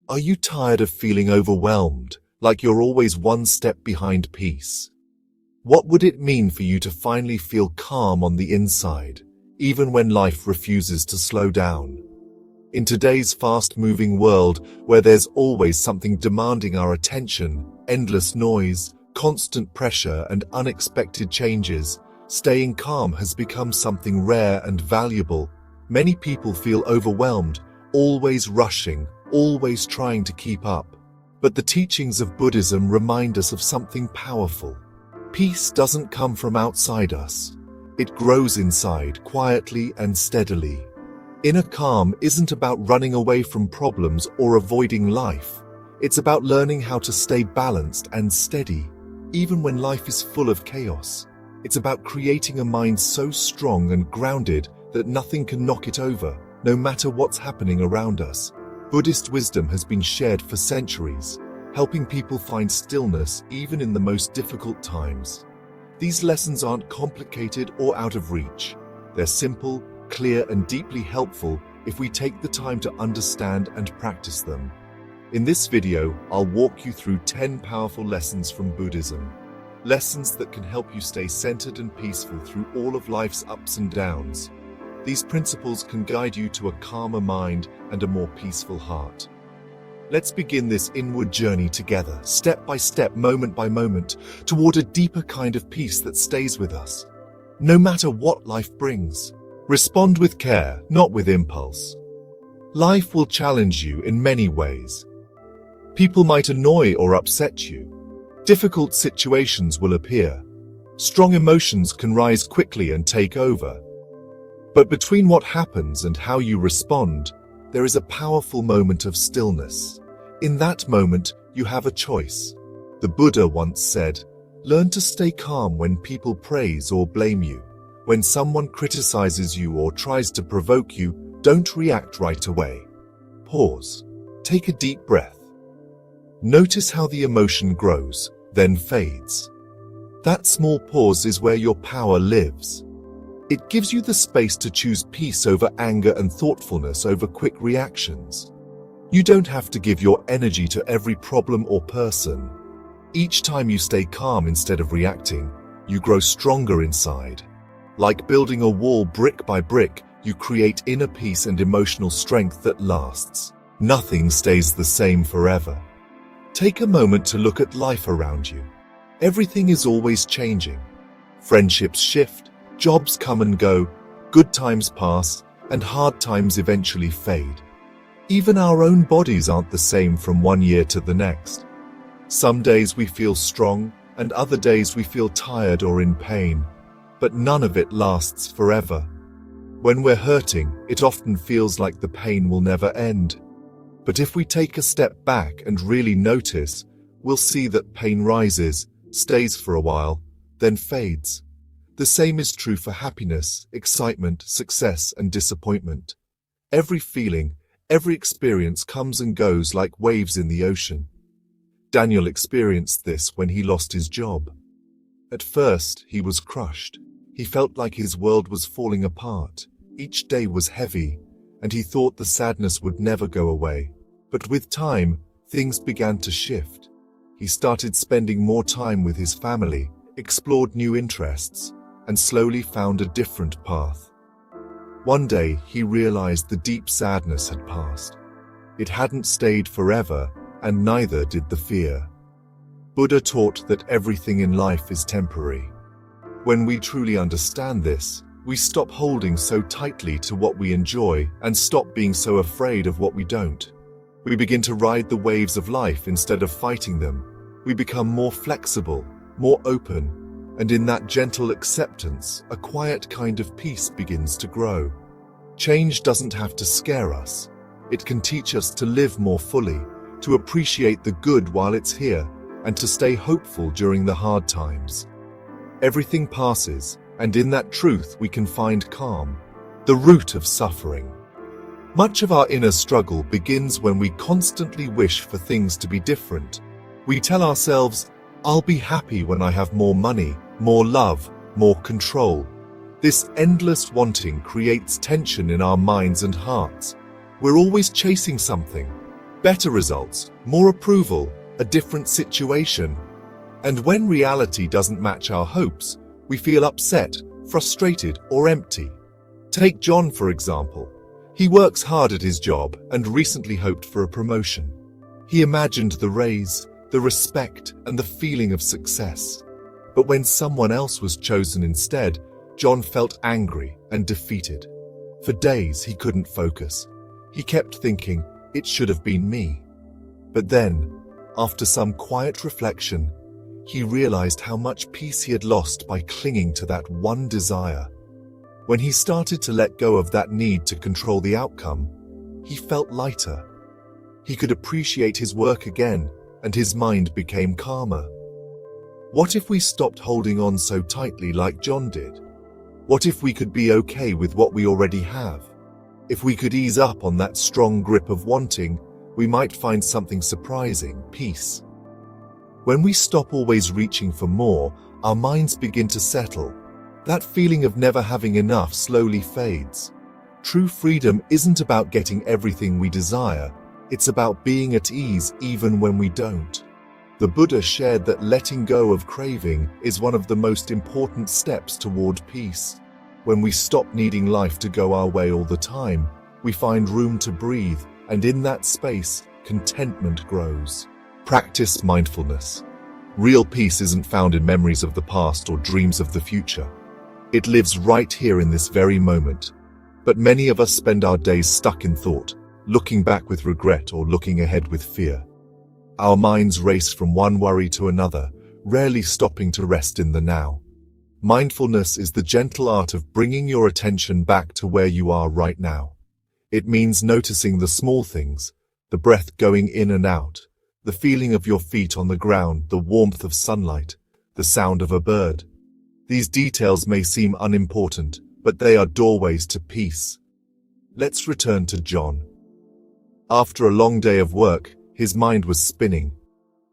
Are you tired of feeling overwhelmed, like you're always one step behind peace? What would it mean for you to finally feel calm on the inside, even when life refuses to slow down? In today's fast-moving world, where there's always something demanding our attention, endless noise, constant pressure, and unexpected changes, staying calm has become something rare and valuable. Many people feel overwhelmed, always rushing, always trying to keep up. But the teachings of Buddhism remind us of something powerful. Peace doesn't come from outside us. It grows inside, quietly and steadily. Inner calm isn't about running away from problems or avoiding life. It's about learning how to stay balanced and steady, even when life is full of chaos. It's about creating a mind so strong and grounded that nothing can knock it over, no matter what's happening around us. Buddhist wisdom has been shared for centuries, helping people find stillness even in the most difficult times. These lessons aren't complicated or out of reach. They're simple, clear, and deeply helpful if we take the time to understand and practice them. In this video, I'll walk you through 10 powerful lessons from Buddhism. Lessons that can help you stay centered and peaceful through all of life's ups and downs. These principles can guide you to a calmer mind and a more peaceful heart. Let's begin this inward journey together, step by step, moment by moment, toward a deeper kind of peace that stays with us. No matter what life brings, respond with care, not with impulse. Life will challenge you in many ways. People might annoy or upset you. Difficult situations will appear. Strong emotions can rise quickly and take over. But between what happens and how you respond, there is a powerful moment of stillness. In that moment, you have a choice. The Buddha once said, "Learn to stay calm when people praise or blame you. When someone criticizes you or tries to provoke you, don't react right away. Pause. Take a deep breath. Notice how the emotion grows, then fades. That small pause is where your power lives. It gives you the space to choose peace over anger and thoughtfulness over quick reactions. You don't have to give your energy to every problem or person. Each time you stay calm instead of reacting, you grow stronger inside. Like building a wall brick by brick, you create inner peace and emotional strength that lasts. Nothing stays the same forever. Take a moment to look at life around you. Everything is always changing. Friendships shift, jobs come and go, good times pass, and hard times eventually fade. Even our own bodies aren't the same from one year to the next. Some days we feel strong, and other days we feel tired or in pain. But none of it lasts forever. When we're hurting, it often feels like the pain will never end. But if we take a step back and really notice, we'll see that pain rises, stays for a while, then fades. The same is true for happiness, excitement, success, and disappointment. Every feeling, every experience comes and goes like waves in the ocean. Daniel experienced this when he lost his job. At first, he was crushed. He felt like his world was falling apart. Each day was heavy, and he thought the sadness would never go away. But with time, things began to shift. He started spending more time with his family, explored new interests, and slowly found a different path. One day, he realized the deep sadness had passed. It hadn't stayed forever, and neither did the fear. Buddha taught that everything in life is temporary. When we truly understand this, we stop holding so tightly to what we enjoy and stop being so afraid of what we don't. We begin to ride the waves of life instead of fighting them. We become more flexible, more open, and in that gentle acceptance, a quiet kind of peace begins to grow. Change doesn't have to scare us. It can teach us to live more fully, to appreciate the good while it's here, and to stay hopeful during the hard times. Everything passes, and in that truth we can find calm, the root of suffering. Much of our inner struggle begins when we constantly wish for things to be different. We tell ourselves, "I'll be happy when I have more money, more love, more control." This endless wanting creates tension in our minds and hearts. We're always chasing something, Better results, more approval, a different situation. And when reality doesn't match our hopes, we feel upset, frustrated, or empty. Take John, for example. He works hard at his job and recently hoped for a promotion. He imagined the raise, the respect, and the feeling of success. But when someone else was chosen instead, John felt angry and defeated. For days, he couldn't focus. He kept thinking, it should have been me. But then, after some quiet reflection, he realized how much peace he had lost by clinging to that one desire. When he started to let go of that need to control the outcome, he felt lighter. He could appreciate his work again, and his mind became calmer. What if we stopped holding on so tightly like John did? What if we could be okay with what we already have? If we could ease up on that strong grip of wanting, we might find something surprising, peace. When we stop always reaching for more, our minds begin to settle. That feeling of never having enough slowly fades. True freedom isn't about getting everything we desire, it's about being at ease even when we don't. The Buddha shared that letting go of craving is one of the most important steps toward peace. When we stop needing life to go our way all the time, we find room to breathe, and in that space, contentment grows. Practice mindfulness. Real peace isn't found in memories of the past or dreams of the future. It lives right here in this very moment. But many of us spend our days stuck in thought, looking back with regret or looking ahead with fear. Our minds race from one worry to another, rarely stopping to rest in the now. Mindfulness is the gentle art of bringing your attention back to where you are right now. It means noticing the small things, the breath going in and out, the feeling of your feet on the ground, the warmth of sunlight, the sound of a bird. These details may seem unimportant, but they are doorways to peace. Let's return to John. After a long day of work, his mind was spinning.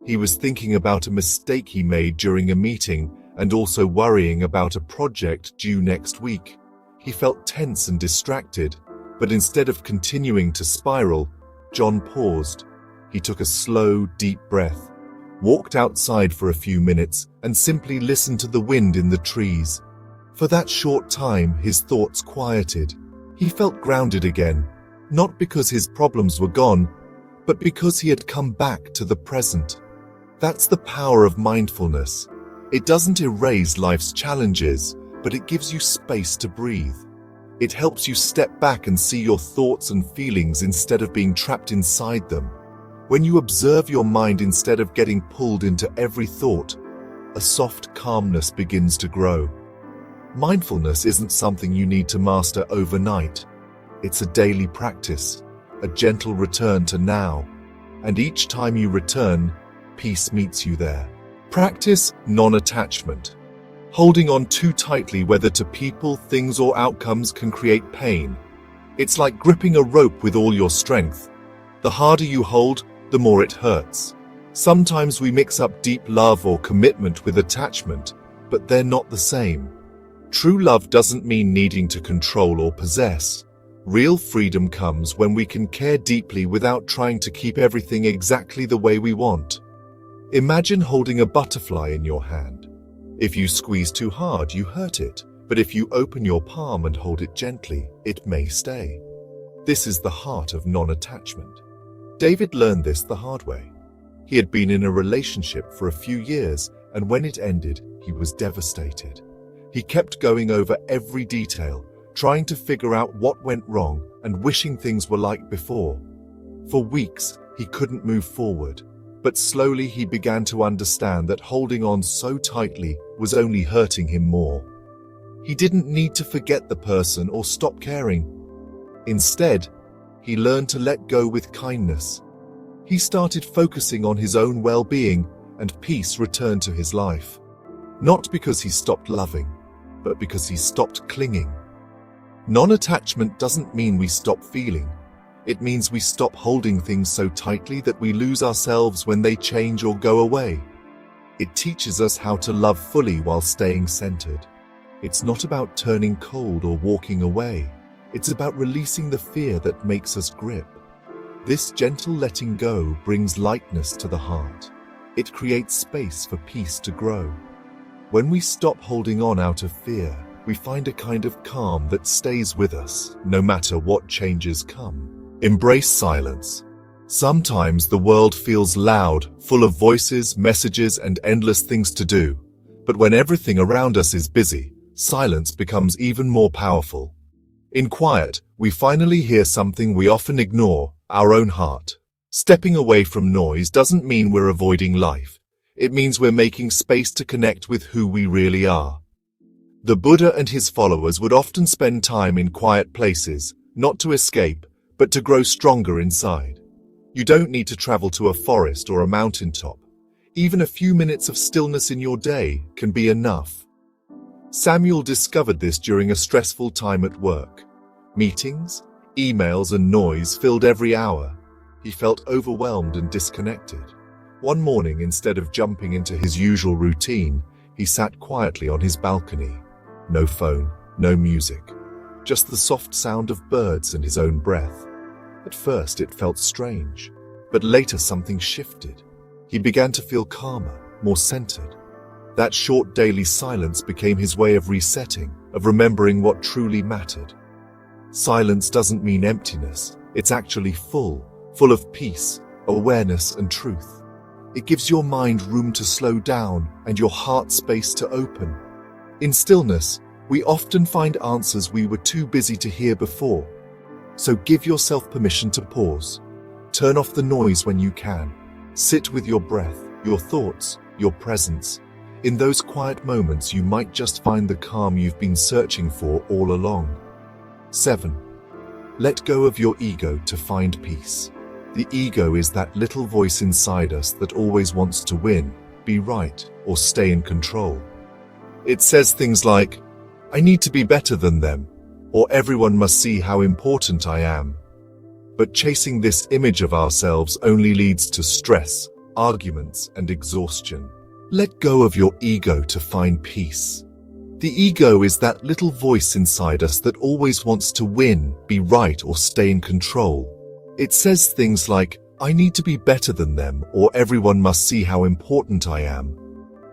He was thinking about a mistake he made during a meeting and also worrying about a project due next week. He felt tense and distracted, but instead of continuing to spiral, John paused. He took a slow, deep breath, walked outside for a few minutes, and simply listened to the wind in the trees. For that short time, his thoughts quieted. He felt grounded again, not because his problems were gone, but because he had come back to the present. That's the power of mindfulness. It doesn't erase life's challenges, but it gives you space to breathe. It helps you step back and see your thoughts and feelings instead of being trapped inside them. When you observe your mind instead of getting pulled into every thought, a soft calmness begins to grow. Mindfulness isn't something you need to master overnight. It's a daily practice, a gentle return to now. And each time you return, peace meets you there. Practice non-attachment. Holding on too tightly, whether to people, things, or outcomes, can create pain. It's like gripping a rope with all your strength. The harder you hold, the more it hurts. Sometimes we mix up deep love or commitment with attachment, but they're not the same. True love doesn't mean needing to control or possess. Real freedom comes when we can care deeply without trying to keep everything exactly the way we want. Imagine holding a butterfly in your hand. If you squeeze too hard, you hurt it, but if you open your palm and hold it gently, it may stay. This is the heart of non-attachment. David learned this the hard way. He had been in a relationship for a few years, and when it ended, he was devastated. He kept going over every detail, trying to figure out what went wrong and wishing things were like before. For weeks, he couldn't move forward, but slowly he began to understand that holding on so tightly was only hurting him more. He didn't need to forget the person or stop caring. Instead, he learned to let go with kindness. He started focusing on his own well-being, and peace returned to his life. Not because he stopped loving, but because he stopped clinging. Non-attachment doesn't mean we stop feeling. It means we stop holding things so tightly that we lose ourselves when they change or go away. It teaches us how to love fully while staying centered. It's not about turning cold or walking away. It's about releasing the fear that makes us grip. This gentle letting go brings lightness to the heart. It creates space for peace to grow. When we stop holding on out of fear, we find a kind of calm that stays with us, no matter what changes come. Embrace silence. Sometimes the world feels loud, full of voices, messages, and endless things to do. But when everything around us is busy, silence becomes even more powerful. In quiet, we finally hear something we often ignore, our own heart. Stepping away from noise doesn't mean we're avoiding life. It means we're making space to connect with who we really are. The Buddha and his followers would often spend time in quiet places, not to escape, but to grow stronger inside. You don't need to travel to a forest or a mountaintop. Even a few minutes of stillness in your day can be enough. Samuel discovered this during a stressful time at work. Meetings, emails, and noise filled every hour. He felt overwhelmed and disconnected. One morning, instead of jumping into his usual routine, he sat quietly on his balcony. No phone, no music, just the soft sound of birds and his own breath. At first it felt strange, but later something shifted. He began to feel calmer, more centered. That short daily silence became his way of resetting, of remembering what truly mattered. Silence doesn't mean emptiness. It's actually full of peace, awareness, and truth. It gives your mind room to slow down and your heart space to open. In stillness, we often find answers we were too busy to hear before. So give yourself permission to pause. Turn off the noise when you can. Sit with your breath, your thoughts, your presence. In those quiet moments, you might just find the calm you've been searching for all along. 7. Let go of your ego to find peace. The ego is that little voice inside us that always wants to win, be right, or stay in control. It says things like, "I need to be better than them," or "everyone must see how important I am." But chasing this image of ourselves only leads to stress, arguments, and exhaustion. Let go of your ego to find peace. The ego is that little voice inside us that always wants to win, be right, or stay in control. It says things like, "I need to be better than them," or "everyone must see how important I am."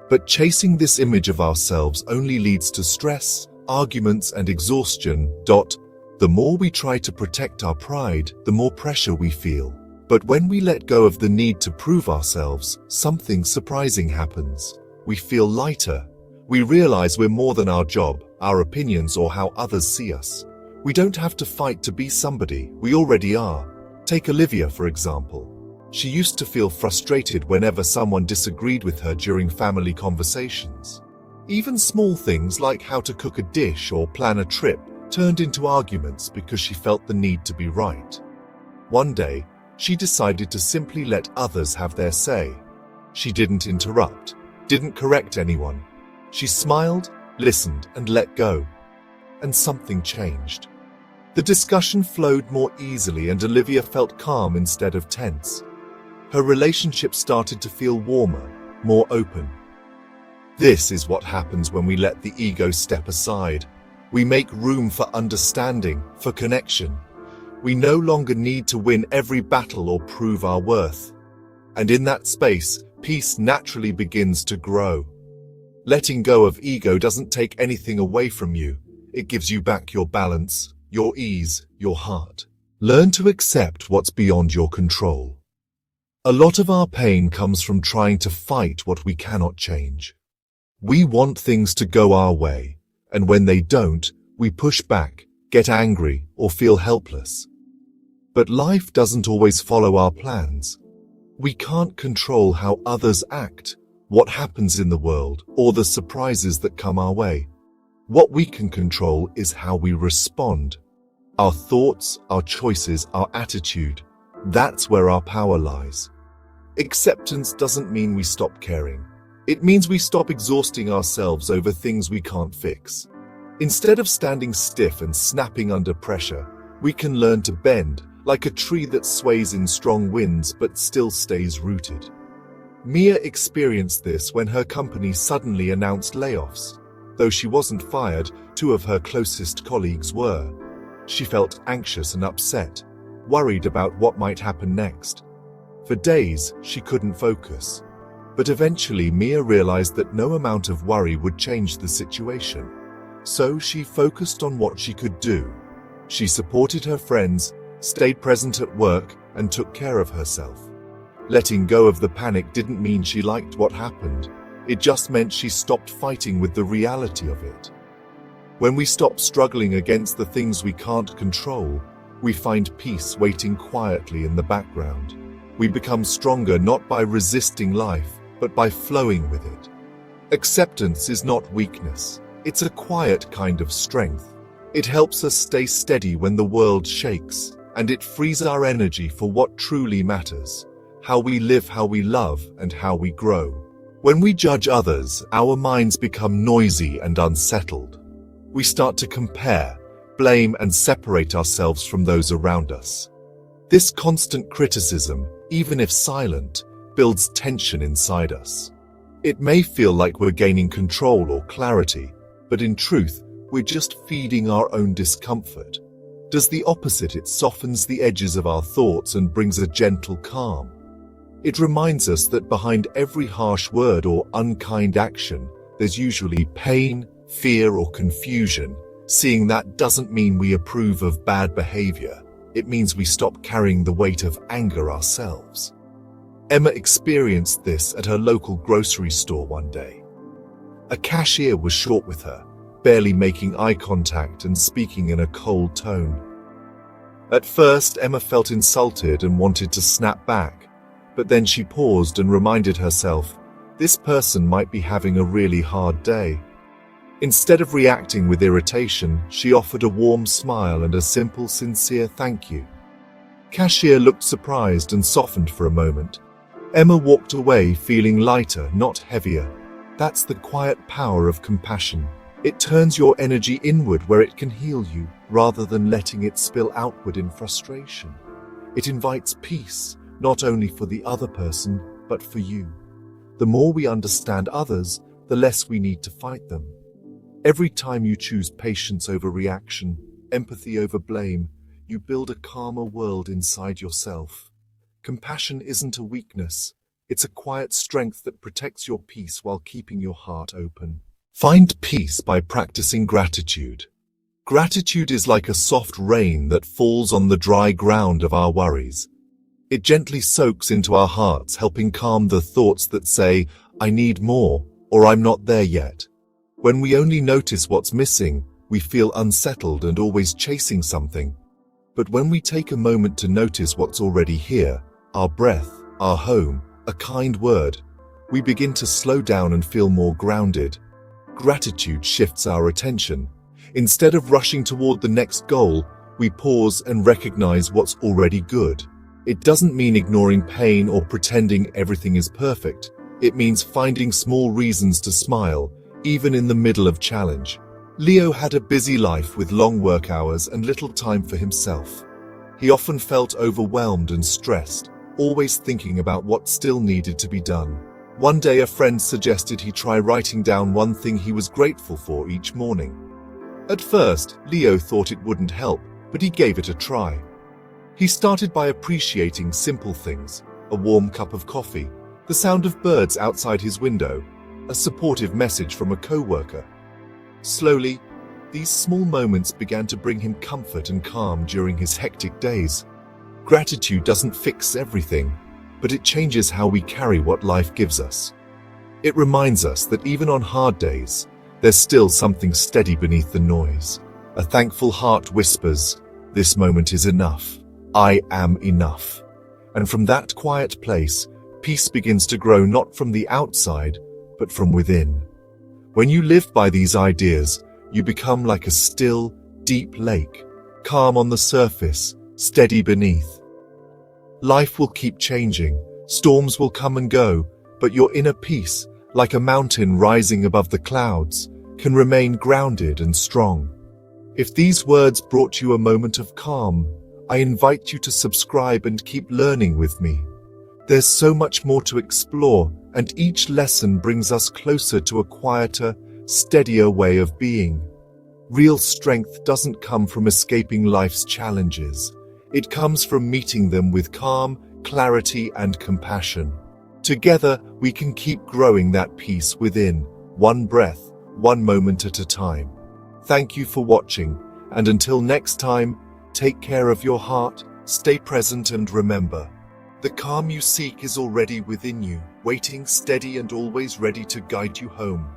But chasing this image of ourselves only leads to stress, arguments, and exhaustion. The more we try to protect our pride, the more pressure we feel. But when we let go of the need to prove ourselves, something surprising happens. We feel lighter. We realize we're more than our job, our opinions, or how others see us. We don't have to fight to be somebody, we already are. Take Olivia, for example. She used to feel frustrated whenever someone disagreed with her during family conversations. Even small things like how to cook a dish or plan a trip turned into arguments because she felt the need to be right. One day, she decided to simply let others have their say. She didn't interrupt, didn't correct anyone. She smiled, listened, and let go. And something changed. The discussion flowed more easily and Olivia felt calm instead of tense. Her relationship started to feel warmer, more open. This is what happens when we let the ego step aside. We make room for understanding, for connection. We no longer need to win every battle or prove our worth. And in that space, peace naturally begins to grow. Letting go of ego doesn't take anything away from you. It gives you back your balance, your ease, your heart. Learn to accept what's beyond your control. A lot of our pain comes from trying to fight what we cannot change. We want things to go our way, and when they don't, we push back, get angry, or feel helpless. But life doesn't always follow our plans. We can't control how others act, what happens in the world, or the surprises that come our way. What we can control is how we respond. Our thoughts, our choices, our attitude. That's where our power lies. Acceptance doesn't mean we stop caring. It means we stop exhausting ourselves over things we can't fix. Instead of standing stiff and snapping under pressure, we can learn to bend, like a tree that sways in strong winds but still stays rooted. Mia experienced this when her company suddenly announced layoffs. Though she wasn't fired, two of her closest colleagues were. She felt anxious and upset, worried about what might happen next. For days, she couldn't focus. But eventually, Mia realized that no amount of worry would change the situation. So she focused on what she could do. She supported her friends, stayed present at work, and took care of herself. Letting go of the panic didn't mean she liked what happened. It just meant she stopped fighting with the reality of it. When we stop struggling against the things we can't control, we find peace waiting quietly in the background. We become stronger not by resisting life, but by flowing with it. Acceptance is not weakness. It's a quiet kind of strength. It helps us stay steady when the world shakes, and it frees our energy for what truly matters: how we live, how we love, and how we grow. When we judge others, our minds become noisy and unsettled. We start to compare, blame, and separate ourselves from those around us. This constant criticism, even if silent, builds tension inside us. It may feel like we're gaining control or clarity, but in truth, we're just feeding our own discomfort. Does the opposite. It softens the edges of our thoughts and brings a gentle calm. It reminds us that behind every harsh word or unkind action, there's usually pain, fear, or confusion. Seeing that doesn't mean we approve of bad behavior. It means we stop carrying the weight of anger ourselves. Emma experienced this at her local grocery store one day. A cashier was short with her, barely making eye contact and speaking in a cold tone. At first, Emma felt insulted and wanted to snap back, but then she paused and reminded herself, this person might be having a really hard day. Instead of reacting with irritation, she offered a warm smile and a simple, sincere thank you. Cashier looked surprised and softened for a moment. Emma walked away feeling lighter, not heavier. That's the quiet power of compassion. It turns your energy inward where it can heal you, rather than letting it spill outward in frustration. It invites peace, not only for the other person, but for you. The more we understand others, the less we need to fight them. Every time you choose patience over reaction, empathy over blame, you build a calmer world inside yourself. Compassion isn't a weakness. It's a quiet strength that protects your peace while keeping your heart open. Find peace by practicing gratitude. Gratitude is like a soft rain that falls on the dry ground of our worries. It gently soaks into our hearts, helping calm the thoughts that say, I need more, or I'm not there yet. When we only notice what's missing, we feel unsettled and always chasing something. But when we take a moment to notice what's already here, our breath, our home, a kind word, we begin to slow down and feel more grounded. Gratitude shifts our attention. Instead of rushing toward the next goal, we pause and recognize what's already good. It doesn't mean ignoring pain or pretending everything is perfect. It means finding small reasons to smile, even in the middle of challenge. Leo had a busy life with long work hours and little time for himself. He often felt overwhelmed and stressed, always thinking about what still needed to be done. One day a friend suggested he try writing down one thing he was grateful for each morning. At first, Leo thought it wouldn't help, but he gave it a try. He started by appreciating simple things: a warm cup of coffee, the sound of birds outside his window, a supportive message from a coworker. Slowly, these small moments began to bring him comfort and calm during his hectic days. Gratitude doesn't fix everything, but it changes how we carry what life gives us. It reminds us that even on hard days, there's still something steady beneath the noise. A thankful heart whispers, this moment is enough. I am enough. And from that quiet place, peace begins to grow not from the outside, but from within. When you live by these ideas, you become like a still, deep lake, calm on the surface, steady beneath. Life will keep changing, storms will come and go, but your inner peace, like a mountain rising above the clouds, can remain grounded and strong. If these words brought you a moment of calm, I invite you to subscribe and keep learning with me. There's so much more to explore, and each lesson brings us closer to a quieter, steadier way of being. Real strength doesn't come from escaping life's challenges. It comes from meeting them with calm, clarity, and compassion. Together, we can keep growing that peace within, one breath, one moment at a time. Thank you for watching, and until next time, take care of your heart, stay present, and remember, the calm you seek is already within you, waiting steady and always ready to guide you home.